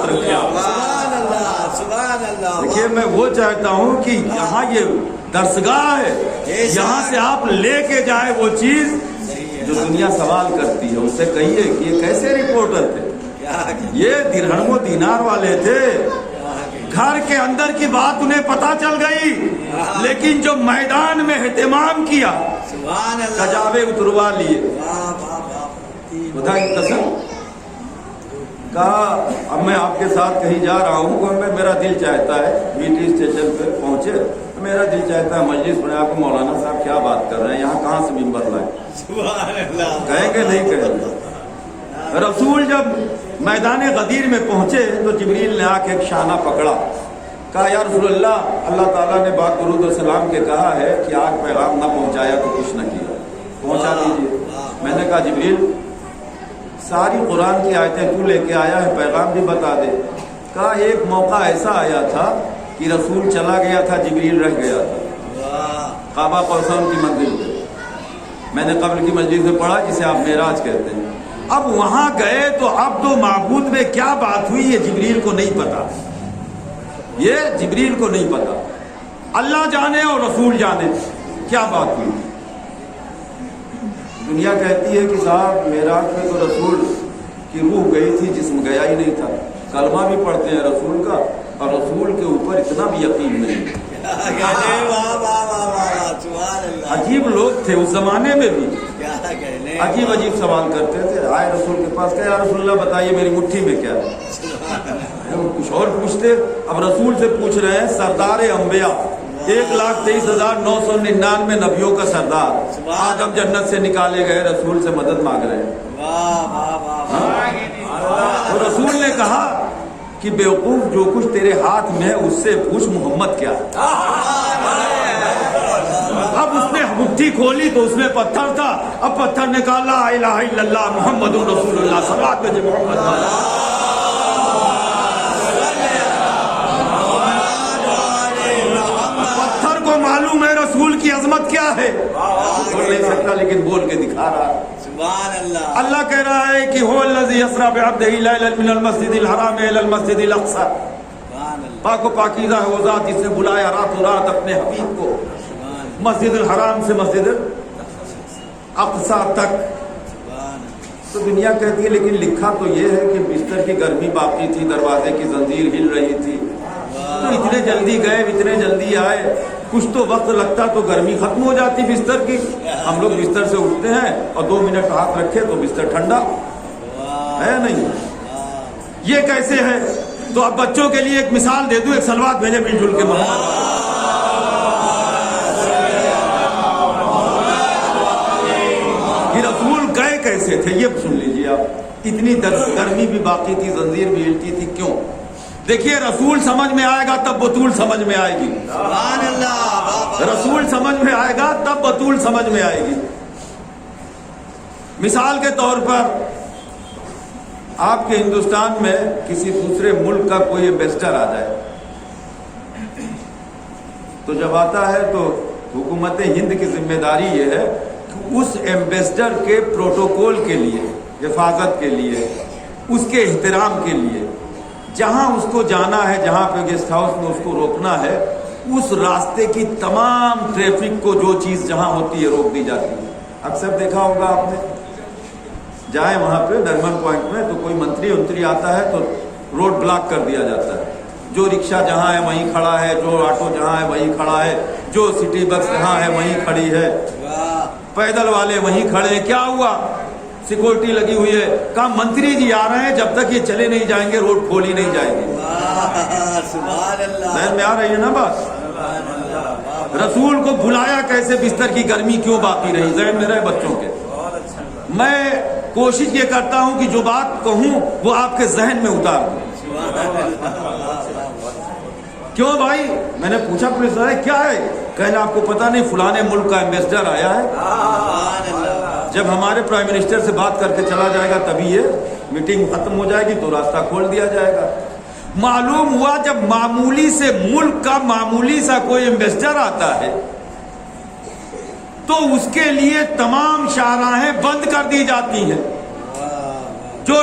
سلامت رکھے آپ. سبحان اللہ سبحان اللہ. دیکھیے میں وہ چاہتا ہوں کہ یہاں یہ درسگاہ ہے، یہاں سے آپ لے کے جائے وہ چیز جو دنیا سوال کرتی ہے. اس سے کہیے کہ یہ کیسے رپورٹر تھے، یہ درہم و دینار والے تھے. گھر کے اندر کی بات انہیں پتا چل گئی، لیکن جو میدان میں اہتمام کیا، کجاوے اتروا لیے. خدا کی قسم کہا اب میں آپ کے ساتھ کہیں جا رہا ہوں، میرا دل چاہتا ہے BT اسٹیشن پہ پہنچے، میرا دل چاہتا ہے مجلس میں آپ کو مولانا صاحب کیا بات کر رہے ہیں، یہاں کہاں سے ممبر لائے. کہیں گے نہیں کہیں گے. رسول جب میدان غدیر میں پہنچے تو جبریل نے آ کے ایک شانہ پکڑا، کہا یا رسول اللہ، اللہ تعالیٰ نے باق درود و سلام کے کہا ہے کہ آج پیغام نہ پہنچایا تو کچھ نہ کیا، پہنچا دیجیے. میں نے کہا جبریل ساری قرآن کی آیتیں تو لے کے آیا ہے، پیغام بھی بتا دے. کہا ایک موقع ایسا آیا تھا کہ رسول چلا گیا تھا، جبریل رہ گیا تھا قابا قوسین کی منزل پہ. میں نے قبل کی مجلس میں پڑھا جسے آپ معراج کہتے ہیں. اب وہاں گئے تو اب تو معبود میں کیا بات ہوئی یہ جبریل کو نہیں پتا، یہ جبریل کو نہیں پتا. اللہ جانے اور رسول جانے کیا بات ہوئی. دنیا کہتی ہے کہ صاحب معراج میں تو رسول کی روح گئی تھی، جسم گیا ہی نہیں تھا. کلمہ بھی پڑھتے ہیں رسول کا اور رسول کے اوپر اتنا بھی یقین نہیں. عجیب لوگ تھے اس زمانے میں بھی، عجیب عجیب سوال کرتے تھے. آئے رسول کے پاس کہ یا رسول اللہ بتائیے میری مٹھی میں کیا ہے. کچھ اور پوچھتے. اب رسول سے پوچھ رہے ہیں سردار انبیاء، 1,23,999 نبیوں کا سردار، آدم جنت سے نکالے گئے، رسول سے مدد مانگ رہے ہیں. تو رسول نے کہا کہ بیوقوف جو کچھ تیرے ہاتھ میں ہے اس سے پوچھ محمد کیا ہے. اب اس نے مٹھی کھولی تو اس میں پتھر تھا. اب پتھر نکالا لا الہ الا اللہ محمد رسول اللہ صلوات بھیجے محمد. پتھر کو معلوم ہے رسول کی عظمت کیا ہے، بول نہیں سکتا لیکن بول کے دکھا رہا ہے. اللہ کہہ رہا ہے کہ هو الذی اسری بعبدہ لیلا من المسجد الحرام الی المسجد الاقصی. پاک و پاکیزہ ہے وہ ذات جس نے بلایا رات و رات اپنے حبیب کو مسجد الحرام سے مسجد اقصی تک. تو دنیا کہتی ہے لیکن لکھا تو یہ ہے کہ بستر کی گرمی باقی تھی، دروازے کی زنجیر ہل رہی تھی، تو اتنے جلدی گئے اتنے جلدی آئے. کچھ تو وقت لگتا تو گرمی ختم ہو جاتی بستر کی. ہم لوگ بستر سے اٹھتے ہیں اور 2 منٹ ہاتھ رکھے تو بستر ٹھنڈا ہے نہیں. یہ کیسے ہے؟ تو اب بچوں کے لیے ایک مثال دے دوں، ایک صلوات بھیجے مل جل کے محمد. رسول گئے کیسے تھے یہ سن لیجیے آپ. اتنی گرمی بھی باقی تھی، زنجیر بھی ہلتی تھی. کیوں؟ دیکھیے رسول سمجھ میں آئے گا تب بطول سمجھ میں آئے گی. سبحان اللہ. رسول سمجھ میں آئے گا تب بطول سمجھ میں آئے گی. مثال کے طور پر آپ کے ہندوستان میں کسی دوسرے ملک کا کوئی ایمبیسڈر آ جائے تو جب آتا ہے تو حکومت ہند کی ذمہ داری یہ ہے کہ اس ایمبیسڈر کے پروٹوکول کے لیے، حفاظت کے لیے، اس کے احترام کے لیے جہاں اس کو جانا ہے، جہاں پہ گیسٹ ہاؤس میں اس کو روکنا ہے، اس راستے کی تمام ٹریفک کو جو چیز جہاں ہوتی ہے روک دی جاتی ہے. اکثر دیکھا ہوگا آپ نے، جائیں وہاں پہ ڈرمن پوائنٹ میں تو کوئی منتری آتا ہے تو روڈ بلاک کر دیا جاتا ہے. جو رکشہ جہاں ہے وہیں کھڑا ہے، جو آٹو جہاں ہے وہیں کھڑا ہے، جو سٹی بس جہاں ہے وہیں کھڑی ہے، پیدل والے وہیں کھڑے ہیں. کیا ہوا؟ سیکورٹی لگی ہوئی ہے. کہا منتری جی آ رہے ہیں، جب تک یہ چلے نہیں جائیں گے روڈ کھولی نہیں جائے گی. ذہن میں آ رہی ہے نا بات؟ رسول کو بھلایا کیسے؟ بستر کی گرمی کیوں باقی رہی؟ ذہن میں رہے بچوں کے. میں کوشش یہ کرتا ہوں کہ جو بات کہوں وہ آپ کے ذہن میں اتار دوں. کیوں بھائی؟ میں نے پوچھا پولیس والے کیا ہے؟ کہنا آپ کو پتا نہیں فلانے ملک کا ایمبیسڈر آیا ہے. جب ہمارے پرائم منسٹر سے بات کر کے چلا جائے گا تبھی یہ میٹنگ ختم ہو جائے گی تو راستہ کھول دیا جائے گا. معلوم ہوا جب معمولی سے ملک کا معمولی سا کوئی ایمبیسڈر آتا ہے تو اس کے لیے تمام شاہراہیں بند کر دی جاتی ہیں. جو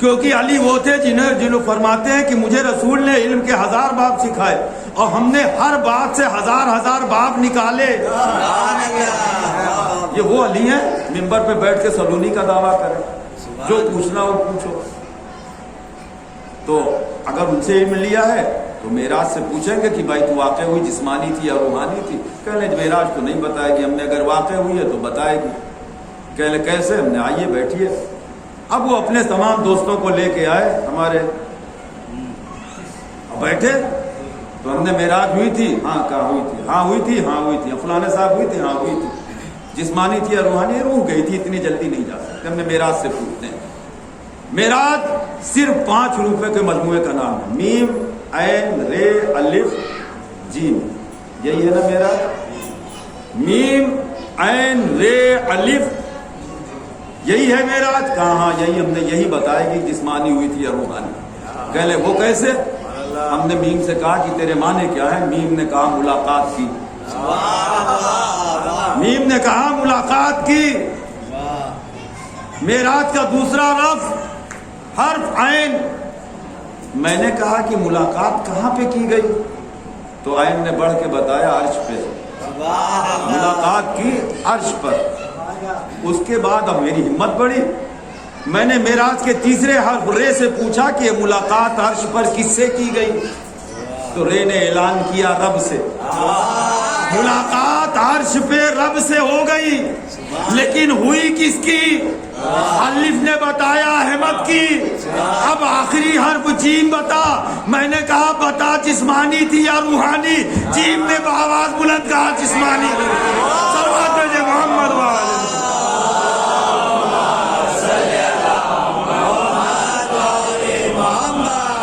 کیونکہ علی وہ تھے جنہوں فرماتے ہیں کہ مجھے رسول نے علم کے 1000 باب سکھائے اور ہم نے ہر بات سے 1000 باب نکالے. یہ وہ علی ہیں منبر پہ بیٹھ کے سلونی کا دعویٰ کریں، جو پوچھنا ہو پوچھو. تو اگر ان سے علم لیا ہے تو معراج سے پوچھیں گے کہ بھائی تو واقع ہوئی جسمانی تھی یا روحانی تھی؟ کہہ لیں معراج تو نہیں بتائے گی، ہم نے اگر واقع ہوئی ہے تو بتائے گی. کہہ لیں کیسے؟ ہم نے آئیے بیٹھیے. اب وہ اپنے تمام دوستوں کو لے کے آئے ہمارے، بیٹھے تو ہم نے معراج ہوئی تھی؟ ہاں. کہاں ہوئی تھی؟ ہاں ہوئی تھی. ہاں ہوئی تھی. فلانے صاحب ہوئی تھی؟ ہاں ہوئی تھی. جسمانی تھی یا روحانی؟ روح گئی تھی، اتنی جلدی نہیں جا سکتے. ہم نے معراج سے پوچھتے ہیں. معراج صرف 5 حروف کے مجموعے کا نام ہے، میم عین رے الف جیم. یہی ہے نا معراج؟ میم عین رے الف، یہی ہے معراج. کہاں؟ ہاں یہی. ہم نے یہی بتایا کہ جسمانی ہوئی تھی یا روحانی. کہہ لے وہ کیسے؟ ہم نے میم سے کہا کہ تیرے معنی کیا ہے؟ میم نے کہا ملاقات کی. میم نے کہا ملاقات کی. معراج کا دوسرا لفظ حرف عین. میں نے کہا کہ ملاقات کہاں پہ کی گئی؟ تو عین نے بڑھ کے بتایا عرش پہ. ملاقات کی عرش پر. اس کے بعد اب میری ہمت بڑھی، میں نے معراج کے تیسرے حرف رے سے پوچھا کہ یہ ملاقات عرش پر کس سے کی گئی؟ تو رے نے اعلان کیا رب سے. ملاقات عرش پہ رب سے ہو گئی، لیکن ہوئی کس کی؟ الف نے بتایا احمد کی. اب آخری حرف جیم بتا. میں نے کہا بتا جسمانی تھی یا روحانی؟ جیم نے بآواز بلند کہا جسمانی. صلوات بھیجے محمد والے.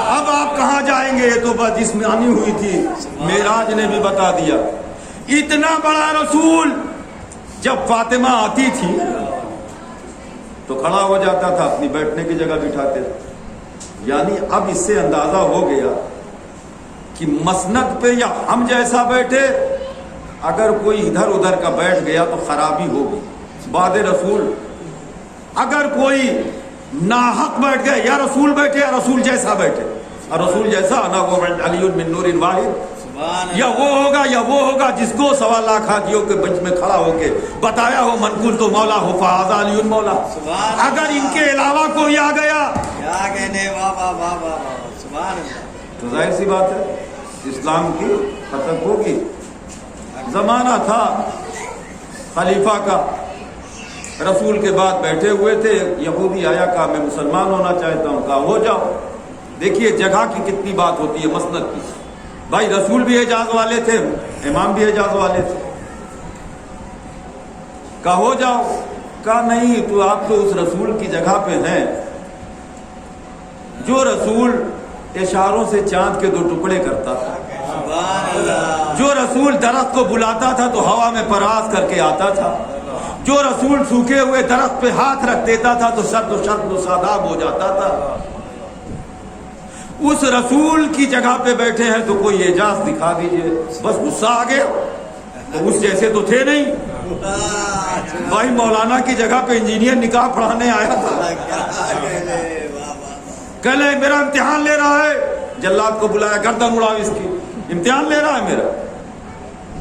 اب آپ کہاں جائیں گے؟ یہ تو بس جسمانی ہوئی تھی. معراج نے بھی بتا دیا. اتنا بڑا رسول جب فاطمہ آتی تھی تو کھڑا ہو جاتا تھا، اپنی بیٹھنے کی جگہ بٹھاتے تھے. یعنی اب اس سے اندازہ ہو گیا کہ مسند پہ یا ہم جیسا بیٹھے، اگر کوئی ادھر ادھر کا بیٹھ گیا تو خرابی ہوگی. بعد رسول اگر کوئی ناحق بیٹھ گیا، یا رسول بیٹھے یا رسول جیسا بیٹھے. اور رسول جیسا انا وہ علی من نور واحد، یا وہ ہوگا جس کو 1.25 لاکھ حاجیوں کے بنچ میں کھڑا ہو کے بتایا ہو منقول تو مولا ہو فہذا علی مولا. اگر ان کے علاوہ کوئی آ گیا تو ظاہر سی بات ہے اسلام کی فتح ہوگی. زمانہ تھا خلیفہ کا، رسول کے بعد بیٹھے ہوئے تھے. یہودی آیا، کہا میں مسلمان ہونا چاہتا ہوں. کہا ہو جاؤ. دیکھیے جگہ کی کتنی بات ہوتی ہے مسند کی. بھائی رسول بھی اعجاز والے تھے، امام بھی اعجاز والے تھے. کہا ہو جاؤ. کہا نہیں، تو آپ تو اس رسول کی جگہ پہ ہیں جو رسول اشاروں سے چاند کے 2 ٹکڑے کرتا تھا، جو رسول درخت کو بلاتا تھا تو ہوا میں پرواز کر کے آتا تھا، جو رسول سوکھے ہوئے درخت پہ ہاتھ رکھ دیتا تھا تو سرد و شرد و ساداب ہو جاتا تھا. اس رسول کی جگہ پہ بیٹھے ہیں تو کوئی اعجاز دکھا دیجئے. بس غصہ آ گیا. تو اس جیسے تو تھے نہیں. بھائی مولانا کی جگہ پہ انجینئر نکاح پڑھانے آیا تھا. کہہ لیں میرا امتحان لے رہا ہے. جلاد کو بلایا، گردن اڑاؤ اس کی، امتحان لے رہا ہے میرا.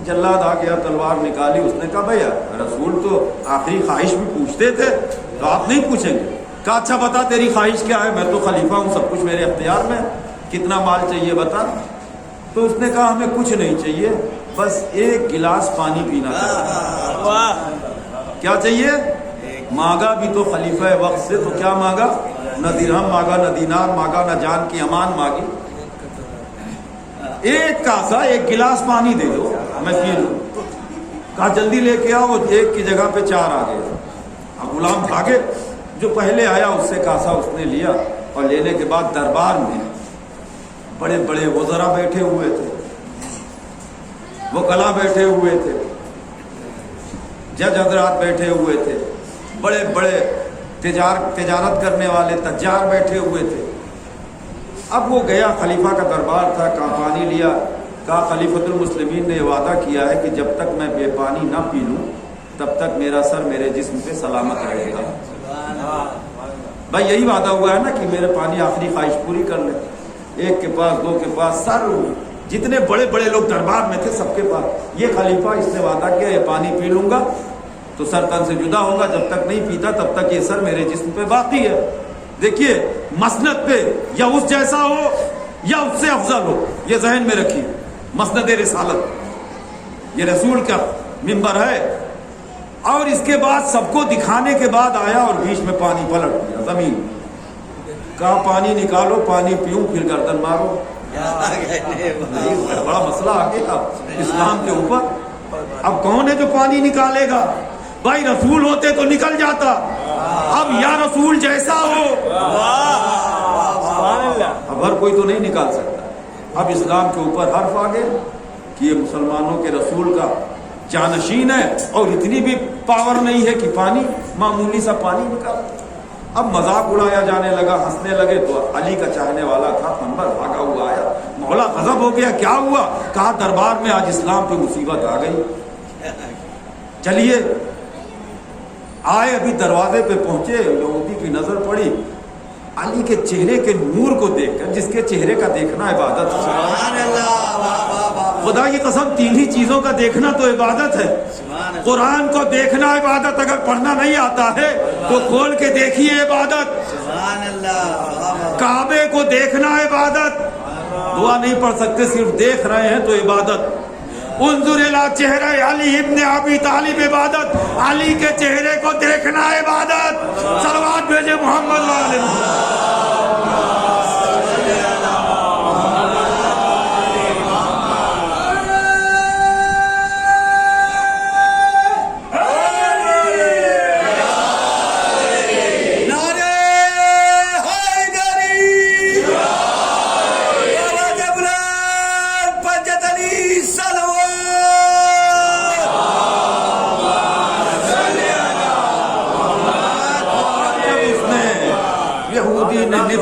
جلاد آ گیا، تلوار نکالی. اس نے کہا بھیا رسول تو آخری خواہش بھی پوچھتے تھے تو آپ نہیں پوچھیں گے؟ کہا اچھا بتا تیری خواہش کیا ہے؟ میں تو خلیفہ ہوں، سب کچھ میرے اختیار میں، کتنا مال چاہیے بتا. تو اس نے کہا ہمیں کچھ نہیں چاہیے، بس 1 گلاس پانی پینا چاہیے. کیا چاہیے؟ مانگا بھی تو خلیفہ وقت سے، تو کیا مانگا؟ نہ درہم مانگا، نہ دینار مانگا، نہ جان کی امان مانگی. 1 کاسا 1 گلاس پانی دے دو میں پی لوں. کہا جلدی لے کے آؤ. 1 کی جگہ پہ 4 آ گئے. اب غلام بھاگے. جو پہلے آیا اس سے کاسا اس نے لیا، اور لینے کے بعد دربار میں بڑے بڑے وزراء بیٹھے ہوئے تھے، وکلا بیٹھے ہوئے تھے، جج حضرات بیٹھے ہوئے تھے، بڑے بڑے تجارت کرنے والے تجار بیٹھے ہوئے تھے. اب وہ گیا، خلیفہ کا دربار تھا. کہاں پانی لیا. کہا خلیفۃ المسلمین نے یہ وعدہ کیا ہے کہ جب تک میں بے پانی نہ پی لوں تب تک میرا سر میرے جسم پہ سلامت رہے گا. بھائی یہی وعدہ ہوا ہے نا کہ میرے پانی آخری خواہش پوری کر لے. ایک کے پاس، دو کے پاس، سر جتنے بڑے بڑے لوگ دربار میں تھے سب کے پاس یہ خلیفہ اس نے وعدہ کیا یہ پانی پی لوں گا تو سر تن سے جدا ہوگا، جب تک نہیں پیتا تب تک یہ سر میرے جسم پہ باقی ہے. دیکھیے مسند پہ یا اس جیسا ہو یا اس سے افضل ہو، یہ ذہن میں رکھیے. مسند رسالت یہ رسول کا منبر ہے. اور اس کے بعد سب کو دکھانے کے بعد آیا اور بیچ میں پانی پلٹ دیا. زمین کہا پانی نکالو، پانی پیوں پھر گردن مارو. بڑا مسئلہ آ گیا اسلام کے اوپر. اب کون ہے جو پانی نکالے گا؟ بھائی رسول ہوتے تو نکل جاتا، اب یا رسول جیسا ہو. اب ہر کوئی تو نہیں نکال سکتا. اب اسلام کے اوپر حرف آ گئے کہ یہ مسلمانوں کے رسول کا جانشین ہے اور اتنی بھی پاور نہیں ہے کہ پانی معمولی سا پانی نکال. اب مذاق اڑایا جانے لگا، ہنسنے لگے. تو علی کا چاہنے والا تھا، پیغمبر بھاگا ہوا آیا. مولا غضب ہو گیا، کیا ہوا؟ کہا دربار میں آج اسلام پہ مصیبت آ گئی. چلیے آئے، ابھی دروازے پہ پہنچے، یہودی کی نظر پڑی علی کے چہرے کے نور کو دیکھ کر، جس کے چہرے کا دیکھنا عبادت ہے. سبحان اللہ، خدا کی قسم تین ہی چیزوں کا دیکھنا تو عبادت ہے. قرآن کو دیکھنا عبادت، اگر پڑھنا نہیں آتا ہے تو کھول کے دیکھیے عبادت. سبحان اللہ، کعبے کو دیکھنا عبادت. دعا نہیں پڑھ سکتے، صرف دیکھ رہے ہیں تو عبادت. انظر الی چہرہ علی ابن ابی طالب عبادت، علی کے چہرے کو دیکھنا عبادت. صلوات بھیجے محمد والے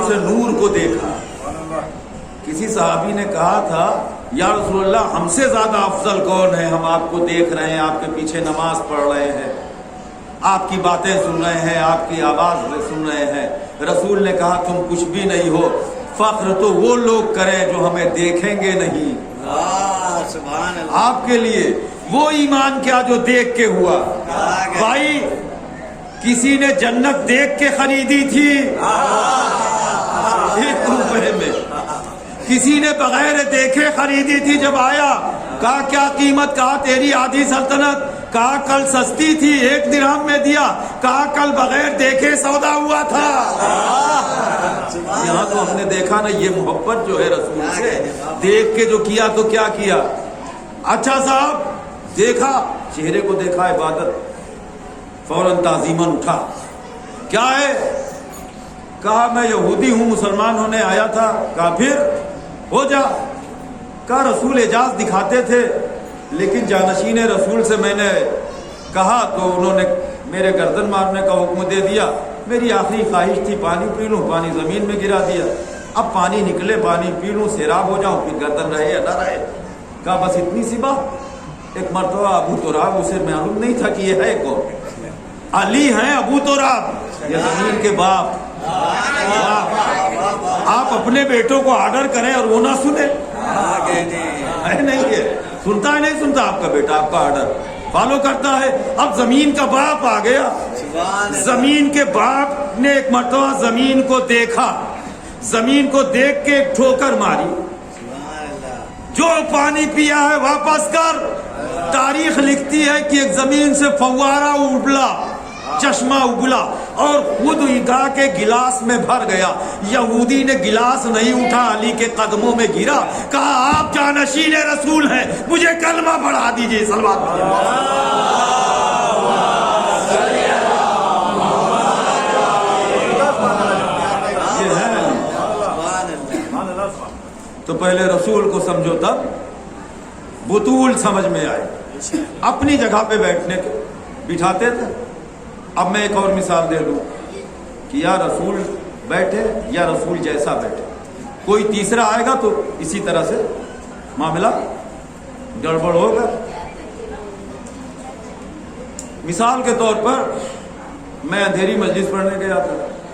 سے نور کو دیکھا. کسی صحابی نے کہا تھا یا رسول اللہ ہم سے زیادہ افضل کون ہے؟ ہم آپ کو دیکھ رہے ہیں، آپ کے پیچھے نماز پڑھ رہے ہیں، آپ کی باتیں سن رہے ہیں، آپ کی آواز سن رہے ہیں. رسول نے کہا تم کچھ بھی نہیں ہو، فخر تو وہ لوگ کریں جو ہمیں دیکھیں گے نہیں. سبحان اللہ. آپ کے لیے وہ ایمان کیا جو دیکھ کے ہوا. بھائی کسی نے جنت دیکھ کے خریدی تھی 1 روپے میں، کسی نے بغیر دیکھے خریدی تھی. جب آیا کہا کیا قیمت؟ کہا تیری آدھی سلطنت. کہا کل سستی تھی 1 درہم میں دیا. کہا کل بغیر دیکھے سودا ہوا تھا. یہاں تو ہم نے دیکھا نا یہ محبت جو ہے رسول سے، دیکھ کے جو کیا تو کیا کیا. اچھا صاحب دیکھا، چہرے کو دیکھا، عبادت. فوراً تعظیماً اٹھا. کیا ہے؟ کہا میں یہودی ہوں، مسلمان ہونے آیا تھا. کہا پھر ہو جا. کہا رسول اعجاز دکھاتے تھے لیکن جانشین رسول سے میں نے کہا تو انہوں نے میرے گردن مارنے کا حکم دے دیا. میری آخری خواہش تھی پانی پی لوں، پانی زمین میں گرا دیا. اب پانی نکلے، پانی پی لوں، سیراب ہو جاؤں، پھر گردن رہے یا نہ رہے. کہا بس اتنی سی بات. ایک مرتبہ ابو تراب، اسے معلوم نہیں تھا کہ یہ ہے کون. علی ہیں ابو تراب، یہ زمین کے باپ. آپ اپنے بیٹوں کو آرڈر کریں اور وہ نہ سنے، ہے نہیں یہ سنتا ہے، نہیں سنتا آپ کا بیٹا آپ کا آرڈر فالو کرتا ہے. اب زمین کا باپ آ گیا. زمین کے باپ نے ایک مرتبہ زمین کو دیکھا، زمین کو دیکھ کے ایک ٹھوکر ماری. جو پانی پیا ہے واپس کر. تاریخ لکھتی ہے کہ ایک زمین سے فوارہ ابلا، چشمہ ابلا اور خود اگا کے گلاس میں بھر گیا. یہودی نے گلاس نہیں اٹھا، علی کے قدموں میں گرا. کہا آپ جانشین رسول ہیں، مجھے کلمہ پڑھا دیجیے. صلوات. تو پہلے رسول کو سمجھو تب بطول سمجھ میں آئے. اپنی جگہ پہ بیٹھنے کے بٹھاتے تھے. اب میں ایک اور مثال دے دوں کہ یا رسول بیٹھے یا رسول جیسا بیٹھے. کوئی تیسرا آئے گا تو اسی طرح سے معاملہ گڑبڑ ہوگا. مثال کے طور پر میں اندھیری مجلس پڑھنے گیا تھا.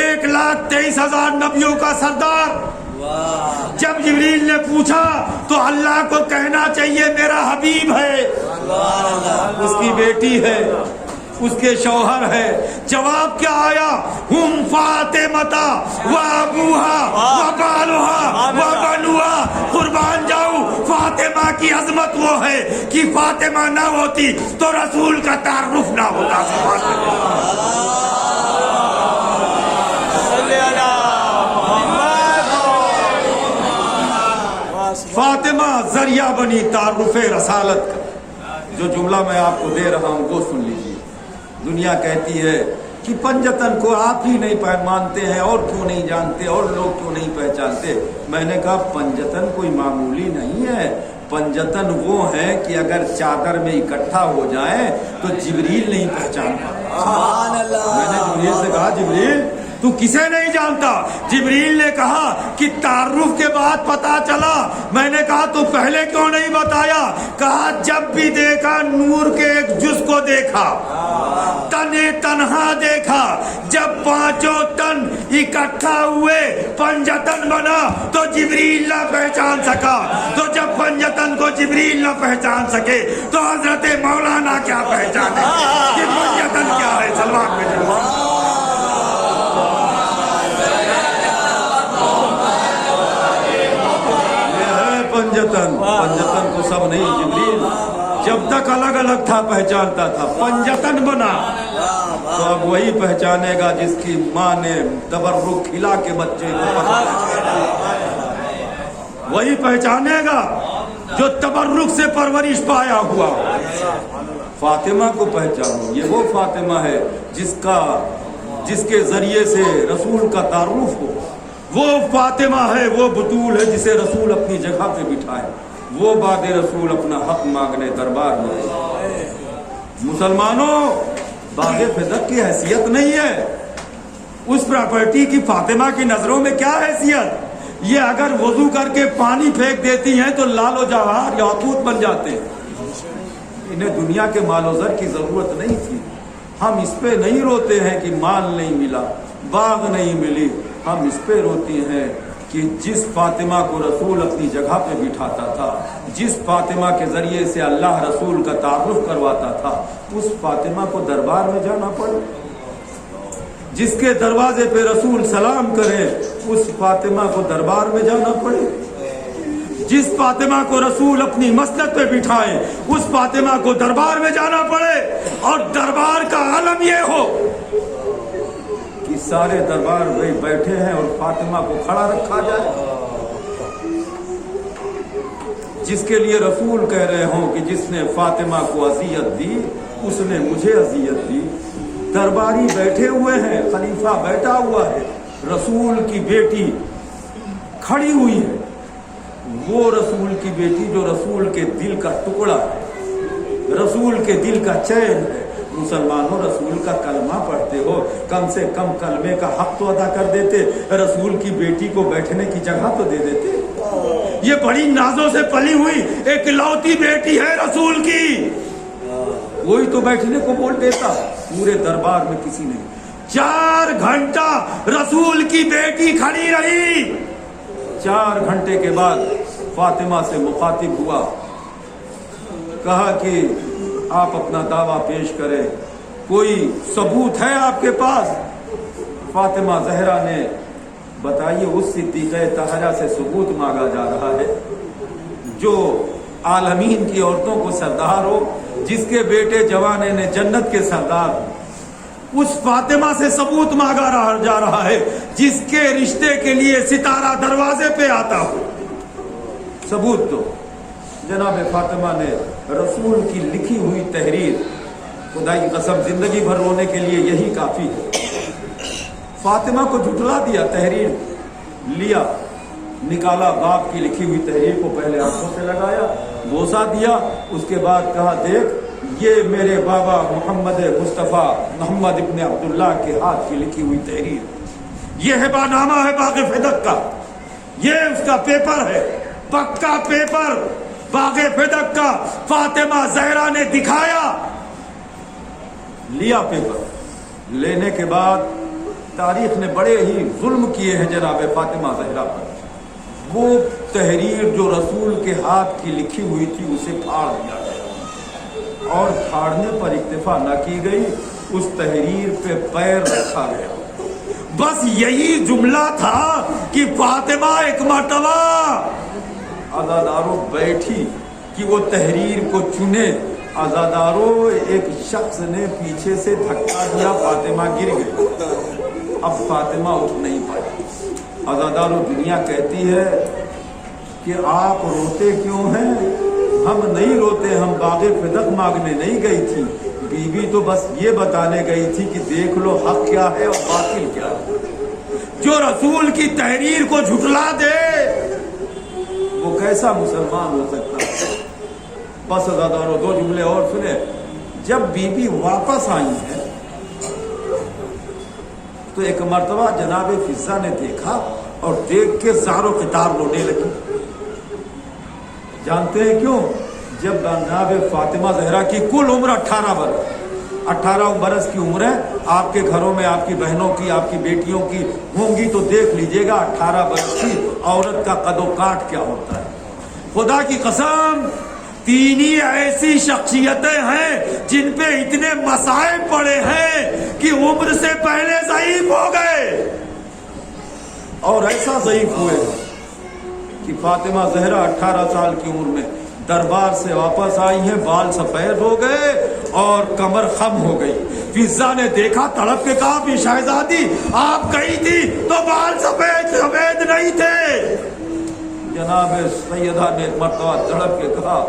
1,23,000 نبیوں کا سردار. جب جبریل نے پوچھا تو اللہ کو کہنا چاہیے میرا حبیب ہے، اس کی بیٹی ہے، اس کے شوہر ہے. جواب کیا آیا؟ ہم فاطمہ و ابوہا و بالوہا و بنوہا. قربان جاؤں، فاطمہ کی عظمت وہ ہے کہ فاطمہ نہ ہوتی تو رسول کا تعارف نہ ہوتا. سبحان اللہ. فاطمہ ذریعہ بنی تعارف رسالت کا. جو جملہ میں آپ کو دے رہا ہوں وہ سن لیجیے. دنیا کہتی ہے کہ پنجتن کو آپ ہی نہیں مانتے ہیں، اور کیوں نہیں جانتے، اور لوگ کیوں نہیں پہچانتے. میں نے کہا پنجتن کوئی معمولی نہیں ہے. پنجتن وہ ہیں کہ اگر چادر میں اکٹھا ہو جائیں تو جبریل نہیں پہچان پاتے. میں نے جبریل سے کہا جبریل تو کسے نہیں جانتا؟ جبریل نے کہا کہ تعارف کے بعد پتا چلا. میں نے کہا تو پہلے کیوں نہیں بتایا؟ کہا جب بھی دیکھا نور کے ایک جز کو دیکھا، تنے تنہا دیکھا. جب 5 تن اکٹھا ہوئے پنجتن بنا تو جبریل نہ پہچان سکا. تو جب پنجتن کو جبریل نہ پہچان سکے تو حضرت مولانا کیا پہچانے کہ پنجتن کیا ہے؟ سلمان میں پنجتن کو سب نہیں، جبریل جب تک الگ الگ تھا پہچانتا تھا. پنجتن بنا تو اب وہی پہچانے گا جس کی ماں نے تبرک کھلا کے بچے کو، وہی پہچانے گا جو تبرک سے پرورش پایا ہوا. فاطمہ کو پہچانو، یہ وہ فاطمہ ہے جس کے ذریعے سے رسول کا تعارف ہو. وہ فاطمہ ہے، وہ بطول ہے جسے رسول اپنی جگہ پہ بٹھائے. وہ بعد رسول اپنا حق مانگنے دربار میں. مسلمانوں، باغ فدق کی حیثیت نہیں ہے. اس پراپرٹی کی فاطمہ کی نظروں میں کیا حیثیت؟ یہ اگر وضو کر کے پانی پھینک دیتی ہیں تو لال و جواہر یاقوت بن جاتے ہیں. انہیں دنیا کے مال و زر کی ضرورت نہیں تھی. ہم اس پہ نہیں روتے ہیں کہ مال نہیں ملا، باغ نہیں ملی. ہم اس پہ روتے ہیں کہ جس فاطمہ کو رسول اپنی جگہ پہ بٹھاتا تھا، جس فاطمہ کے ذریعے سے اللہ رسول کا تعارف کرواتا تھا، اس فاطمہ کو دربار میں جانا پڑے. جس کے دروازے پہ رسول سلام کرے اس فاطمہ کو دربار میں جانا پڑے. جس فاطمہ کو رسول اپنی مسند پہ بٹھائے اس فاطمہ کو دربار میں جانا پڑے. اور دربار کا عالم یہ ہو کہ سارے دربار میں بیٹھے ہیں اور فاطمہ کو کھڑا رکھا جائے. جس کے لیے رسول کہہ رہے ہوں کہ جس نے فاطمہ کو اذیت دی اس نے مجھے اذیت دی. درباری بیٹھے ہوئے ہیں، خلیفہ بیٹھا ہوا ہے، رسول کی بیٹی کھڑی ہوئی ہے. وہ رسول کی بیٹی جو رسول کے دل کا ٹکڑا ہے، رسول کے دل کا چین ہے. مسلمانوں، رسول کا کلمہ پڑھتے ہو، کم سے کم کلمے کا حق تو ادا کر دیتے. رسول کی بیٹی کو بیٹھنے کی جگہ تو دے دیتے. یہ بڑی نازوں سے پلی ہوئی ایک لوتی بیٹی ہے رسول کی، وہی تو بیٹھنے کو بول دیتا. پورے دربار میں کسی نہیں. 4 گھنٹہ رسول کی بیٹی کھڑی رہی. 4 گھنٹے کے بعد فاطمہ سے مخاطب ہوا، کہا کہ آپ اپنا دعویٰ پیش کریں، کوئی ثبوت ہے آپ کے پاس؟ فاطمہ زہرا نے بتائیے. اس صدیقہ طاہرہ سے ثبوت مانگا جا رہا ہے جو عالمین کی عورتوں کو سردار ہو، جس کے بیٹے جوانے نے جنت کے سردار ہو. اس فاطمہ سے ثبوت مانگا جا رہا ہے جس کے رشتے کے لیے ستارہ دروازے پہ آتا ہو. ثبوت تو جناب فاطمہ نے رسول کی لکھی ہوئی تحریر، خدا کی قسم زندگی بھر رونے کے لیے یہی کافی ہے. فاطمہ کو جھٹلا دیا. تحریر لیا، نکالا، باپ کی لکھی ہوئی تحریر کو پہلے آنکھوں سے لگایا، بوسہ دیا. اس کے بعد کہا دیکھ یہ میرے بابا محمد مصطفیٰ محمد ابن عبداللہ کے ہاتھ کی لکھی ہوئی تحریر، یہ ہبہ نامہ ہے باغ فدق کا، یہ اس کا پیپر ہے، پکا پیپر باغ فدق کا. فاطمہ زہرا نے دکھایا، لیا پیپر. لینے کے بعد تاریخ نے بڑے ہی ظلم کیے ہیں جناب فاطمہ زہرا پر. وہ تحریر جو رسول کے ہاتھ کی لکھی ہوئی تھی اسے پھاڑ دیا گیا اور پھاڑنے پر اکتفا نہ کی گئی, اس تحریر پہ پیر رکھا گیا. بس یہی جملہ تھا کہ فاطمہ ایک مرتبہ عزاداروں بیٹھی کہ وہ تحریر کو چنے. عزاداروں ایک شخص نے پیچھے سے دھکا دیا, فاطمہ گر گئی. اب فاطمہ اٹھ نہیں پائی. عزاداروں دنیا کہتی ہے کہ آپ روتے کیوں ہیں؟ ہم نہیں روتے, ہم باغ فدق مانگنے نہیں گئی تھی. بی بی تو بس یہ بتانے گئی تھی کہ دیکھ لو حق کیا ہے اور باطل کیا ہے. جو رسول کی تحریر کو جھٹلا دے وہ کیسا مسلمان ہو سکتا ہے؟ بس عزاداروں دو جملے اور سنیں. جب بی بی واپس آئی ہے تو ایک مرتبہ جناب فضہ نے دیکھا اور دیکھ کے زارو قطار رونے لگی. جانتے ہیں کیوں؟ جب جناب فاطمہ زہرا کی کل عمر 18 برس کی عمر ہے. آپ کے گھروں میں آپ کی بہنوں کی, آپ کی بیٹیوں کی ہوں گی تو دیکھ لیجئے گا 18 برس کی عورت کا قد و کاٹ کیا ہوتا ہے. خدا کی قسم تین ہی ایسی شخصیتیں ہیں جن پہ اتنے مصائب پڑے ہیں کہ عمر سے پہلے ضعیف ہو گئے, اور ایسا ضعیف ہوئے کہ فاطمہ زہرا 18 سال کی عمر میں دربار سے واپس آئی ہیں, بال سفید ہو گئے اور کمر خم ہو گئی. فضہ نے دیکھا, تڑپ کے کہا بھی شہزادی آپ گئی تھی تو بال سفید نہیں تھے. جناب سیدہ نے ایک مرتبہ تڑپ کے کہا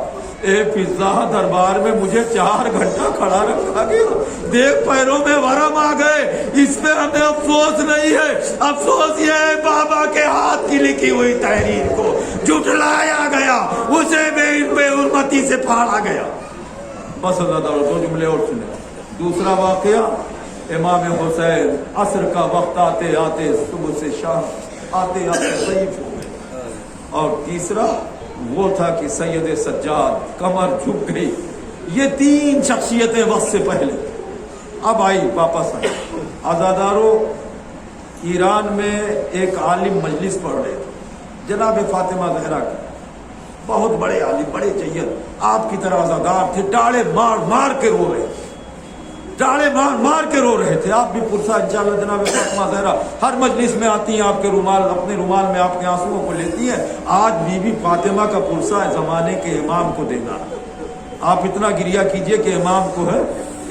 اے فضہ دربار میں مجھے 4 گھنٹہ کھڑا رکھا گیا, دیکھ پیروں میں ورم آ گئے, اس پہ ہمیں افسوس نہیں ہے. افسوس یہ ہے بابا کے ہاتھ کی لکھی ہوئی تحریر کو جھٹلایا گیا, اسے بے حرمتی سے پھاڑا گیا. بس دو جملے اور سنیں. دوسرا واقعہ امام حسین عصر کا وقت آتے آتے صبح سے شام آتے آتے ضعیف ہو گئے. اور تیسرا وہ تھا کہ سید سجاد کمر جھک گئی. یہ 3 شخصیتیں وقت سے پہلے اب آئی, واپس آئی. عزاداروں ایران میں ایک عالم مجلس پڑھ رہے تھے جناب فاطمہ زہرا کی. بہت بڑے عالم, بڑے جید, آپ کی طرح عزادار تھے. ڈاڑے مار مار کے رو رہے تھے, ڈاڑے مار مار کے رو رہے تھے. آپ بھی پرسا انشاءاللہ جناب فاطمہ زہرا ہر مجلس میں آتی ہیں, آپ کے رومال, اپنے رومال میں آپ کے آنسوؤں کو لیتی ہیں. آج بی بی فاطمہ کا پرسا زمانے کے امام کو دینا. آپ اتنا گریہ کیجئے کہ امام کو ہے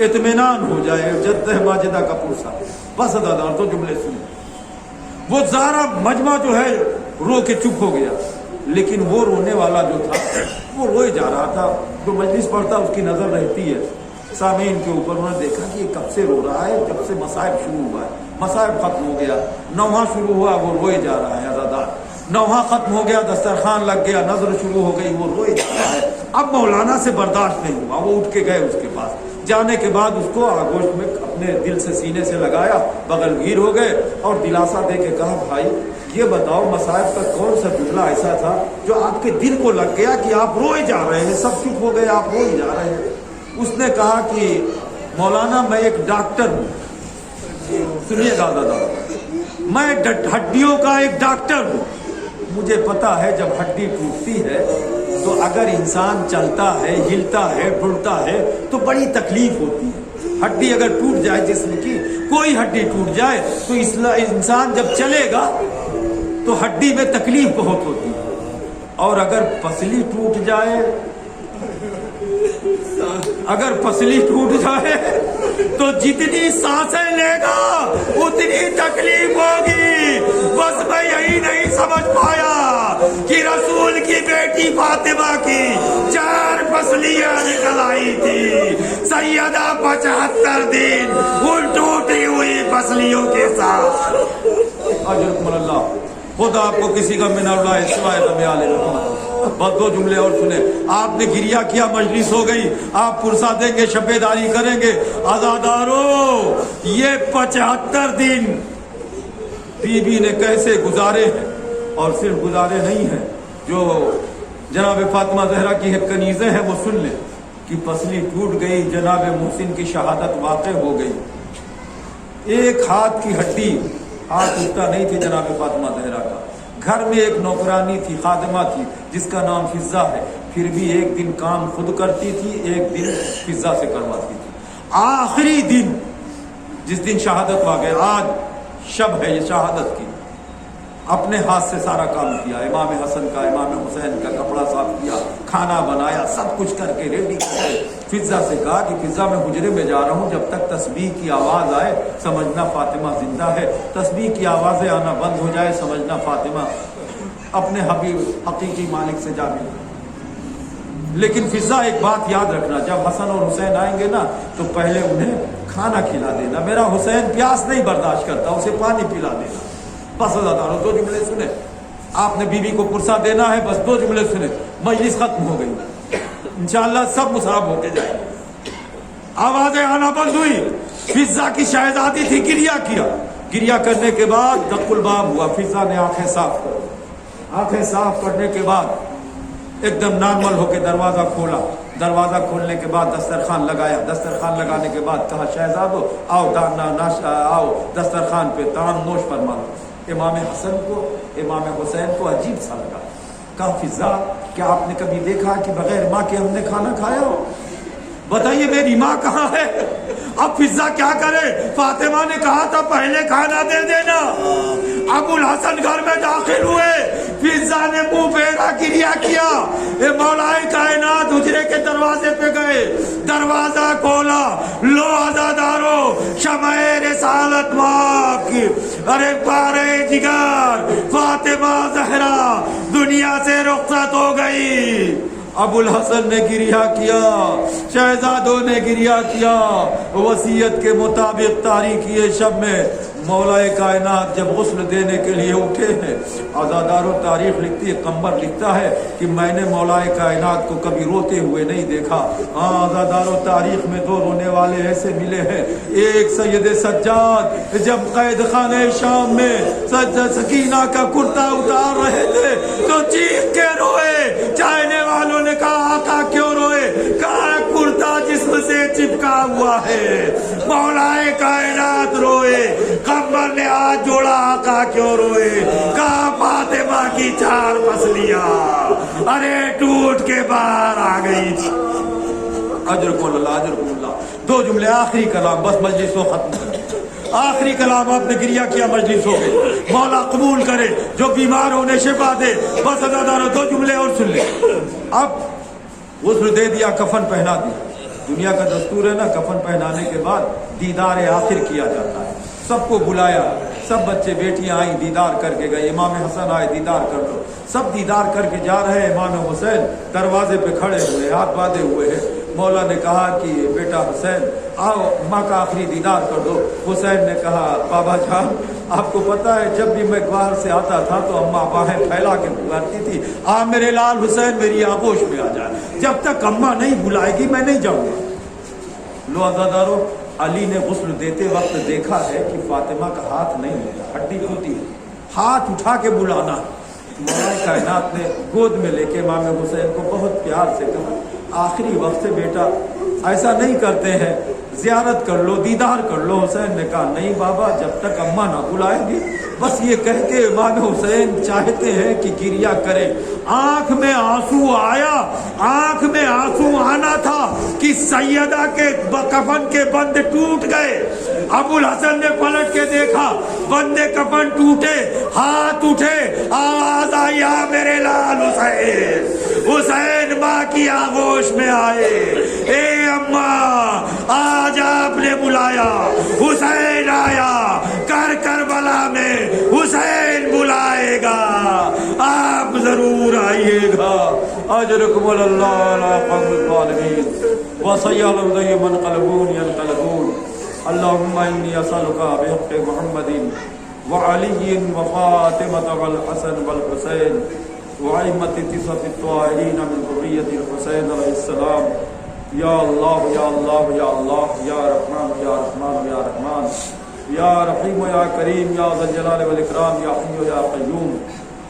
اطمینان ہو جائے. جد ماجدہ کا پرسا. بس ادادار تو جملے سنیں. وہ سارا مجمع جو ہے رو کے چپ ہو گیا, لیکن وہ رونے والا جو تھا وہ روئے جا رہا تھا. جو مجلس پڑھتا اس کی نظر رہتی ہے سامعین کے اوپر. انہوں نے دیکھا کہ یہ کب سے رو رہا ہے, جب سے مصائب شروع ہوا ہے. مصائب ختم ہو گیا, نوحہ شروع ہوا, وہ روئے جا رہا ہے. عزادار نوحہ ختم ہو گیا, دسترخوان لگ گیا, نظر شروع ہو گئی, وہ روئے جا رہا ہے. اب مولانا سے برداشت نہیں ہوا, وہ اٹھ کے گئے اس کے پاس. جانے کے بعد اس کو آگوش میں اپنے دل سے سینے سے لگایا, بغل گیر ہو گئے اور دلاسا دے کے کہا بھائی یہ بتاؤ مصائب کا کون سا جملہ ایسا تھا جو آپ کے دل کو لگ گیا کہ آپ روئے جا رہے ہیں, سب چپ ہو گئے, آپ روئے جا رہے ہیں. اس نے کہا کہ مولانا میں ایک ڈاکٹر ہوں. سنیے گا دادا, میں ہڈیوں کا ایک ڈاکٹر ہوں. مجھے پتا ہے جب ہڈی ٹوٹتی ہے تو اگر انسان چلتا ہے, ہلتا ہے, ڈرتا ہے تو بڑی تکلیف ہوتی ہے. ہڈی اگر ٹوٹ جائے جسم کی, کوئی ہڈی ٹوٹ جائے تو انسان جب چلے گا تو ہڈی میں تکلیف بہت ہوتی ہے. اور اگر پسلی ٹوٹ جائے, اگر پسلی ٹوٹ جائے تو جتنی سانسیں لے گا اتنی تکلیف ہوگی. بس میں یہی نہیں سمجھ پایا کہ رسول کی بیٹی فاطمہ کی 4 پسلیاں نکل آئی تھی. سیدہ 75 دن ان ٹوٹی ہوئی پسلیوں کے ساتھ. اجرکم اللہ, خدا آپ کو کسی کا من اللہ سوائے دمیال رحمت. بس 2 جملے اور سنیں. آپ نے گریہ کیا, مجلس ہو گئی, آپ پرسا دیں گے, شبے داری کریں گے. عزاداروں یہ 75 دن بی بی نے کیسے گزارے ہیں, اور صرف گزارے نہیں ہیں, جو جناب فاطمہ زہرا کی کنیزیں ہیں وہ سن لیں کہ پسلی ٹوٹ گئی, جناب محسن کی شہادت واقع ہو گئی. ایک ہاتھ کی ہڈی، ہاتھ اٹھتا نہیں تھی جناب فاطمہ زہرا کا. گھر میں ایک نوکرانی تھی، خادمہ تھی، جس کا نام فضہ ہے، پھر بھی ایک دن کام خود کرتی تھی، ایک دن فضہ سے کرواتی تھی. آخری دن جس دن شہادت واقع، آج شب ہے یہ شہادت کی، اپنے ہاتھ سے سارا کام کیا. امام حسن کا، امام حسین کا کپڑا صاف کیا، کھانا بنایا، سب کچھ کر کے ریڈی کیا. فضہ سے کہا کہ فضہ میں حجرے میں جا رہا ہوں، جب تک تسبیح کی آواز آئے سمجھنا فاطمہ زندہ ہے، تسبیح کی آوازیں آنا بند ہو جائے سمجھنا فاطمہ اپنے حبیب حقیقی مالک سے جا ملی. لیکن فضہ ایک بات یاد رکھنا، جب حسن اور حسین آئیں گے نا تو پہلے انہیں کھانا کھلا دینا. میرا حسین پیاس نہیں برداشت کرتا، اسے پانی پلا دینا. بس ازادارو 2 جملے سنے، آپ نے بیوی کو پرسہ دینا ہے، بس 2 جملے سنے، مجلس ختم ہو گئی. انشاءاللہ سب مصاب ہو کے جائیں. آوازیں آنا بند ہوئی. فضہ کی شہزادی تھی، گریہ کیا. گریہ کرنے کے بعد دق الباب ہوا. فضہ نے آنکھیں صاف کر، آنکھیں صاف کرنے کے بعد ایک دم نارمل ہو کے دروازہ کھولا. دروازہ کھولنے کے بعد دسترخوان لگایا. دسترخوان لگانے کے بعد کہا شہزادو آؤ آؤ دسترخوان پہ تام نوش فرما لو. امام حسن کو، امام حسین کو عجیب سا لگا. کہا فضہ کیا آپ نے کبھی دیکھا کہ بغیر ماں کے ہم نے کھانا کھایا ہو؟ بتائیے میری ماں کہاں ہے؟ اب فضہ کیا کرے؟ فاطمہ نے کہا تھا پہلے کھانا دے دینا. ابو الحسن گھر میں داخل ہوئے، فضہ نے منہ پھیرا، گریہ کیا. اے مولا کائنات حجرے کے دروازے پہ گئے، دروازہ کھولا. لو عزادارو شمع رسالت ماں کی، ارے پارے جگر فاطمہ زہرا دنیا سے رخصت ہو گئی. ابو الحسن نے گریہ کیا، شہزادوں نے گریہ کیا. وصیت کے مطابق تاریکی شب میں مولا کائنات جب غسل دینے کے لیے اٹھے ہیں، عزادارو تاریخ لکھتی ہے، قمر لکھتا ہے کہ میں نے مولا کائنات کو کبھی روتے ہوئے نہیں دیکھا. ہاں عزادارو تاریخ میں 2 رونے والے ایسے ملے ہیں. ایک سید سجاد جب قید خانہ شام میں سکینہ کا کرتا اتار رہے تھے تو چیخ کے روئے. چاہنے والوں نے کہا آقا کیوں روئے؟ کہا کرتا جسم سے چپکا ہوا ہے. مولا کائنات روئے. قمر نے ہاتھ جوڑا، آقا کیوں روئے؟ کہا فاطمہ کی 4 پسلیاں ارے ٹوٹ کے باہر آ گئی. اجرکم اللہ، اجرکم اللہ. 2 جملے آخری کلام، بس مجلس و ختم. آخری کلام آپ نے گریہ کیا، مجلس ہو گئی. مولا قبول کرے، جو بیمار ہونے شفا دے. بس عزادارو 2 جملے اور سن لے. اب غسل دے دیا، کفن پہنا دیا. دنیا کا دستور ہے نا، کفن پہنانے کے بعد دیدار آخر کیا جاتا ہے. سب کو بلایا، سب بچے بیٹیاں آئیں، دیدار کر کے گئے. امام حسن آئے، دیدار کر لو. سب دیدار کر کے جا رہے ہیں. امام حسین دروازے پہ کھڑے ہوئے، ہاتھ باندھے ہوئے ہیں. مولا نے کہا کہ بیٹا حسین آؤ ماں کا آخری دیدار کر دو. حسین نے کہا بابا جان آپ کو پتا ہے جب بھی میں باہر سے آتا تھا تو اماں باہیں پھیلا کے بلاتی تھی، میرے لال حسین میری آغوش میں آ جائے. جب تک اماں نہیں بلائے گی میں نہیں جاؤں گا. لو عزادارو علی نے غسل دیتے وقت دیکھا ہے کہ فاطمہ کا ہاتھ نہیں ہوتا، ہڈی ٹوٹی ہے. ہاتھ اٹھا کے بلانا. مولا کائنات نے گود میں لے کے امام حسین کو بہت پیار سے کہا آخری وقت سے بیٹا ایسا نہیں کرتے ہیں، زیارت کر لو، دیدار کر لو. حسین نے کہا نہیں بابا جب تک اماں نہ بلائے گی. بس یہ کہہ کے امام حسین چاہتے ہیں کہ گریہ کرے. آنکھ میں آنسو آیا، آنکھ میں آنسو آنا تھا کہ سیدہ کے کفن کے بند ٹوٹ گئے. ابو الحسن نے پلٹ کے دیکھا، بندے کفن ٹوٹے، ہاتھ اٹھے، آواز آئی میرے لال حسین. حسین ماں کی آغوش میں آئے. اے اماں آج آپ نے بلایا، حسین آیا. کربلا میں حسین بلائے گا، آپ ضرور آئیے گا. اجرکم اللہ علی قوم الظالمین وصیال من قلبون ينقلبون. اللهم انی اسألک بحق محمد وعلی وفاطمة والحسن والحسین وعیمت 9 الطاہرین من ذریۃ الحسین علیہ السلام. یا اللہ یا اللہ یا اللہ یا رحمان یا رحمان یا رحمان یا رحیم یا کریم یا ذا الجلال والاکرام یا حی یا قیوم.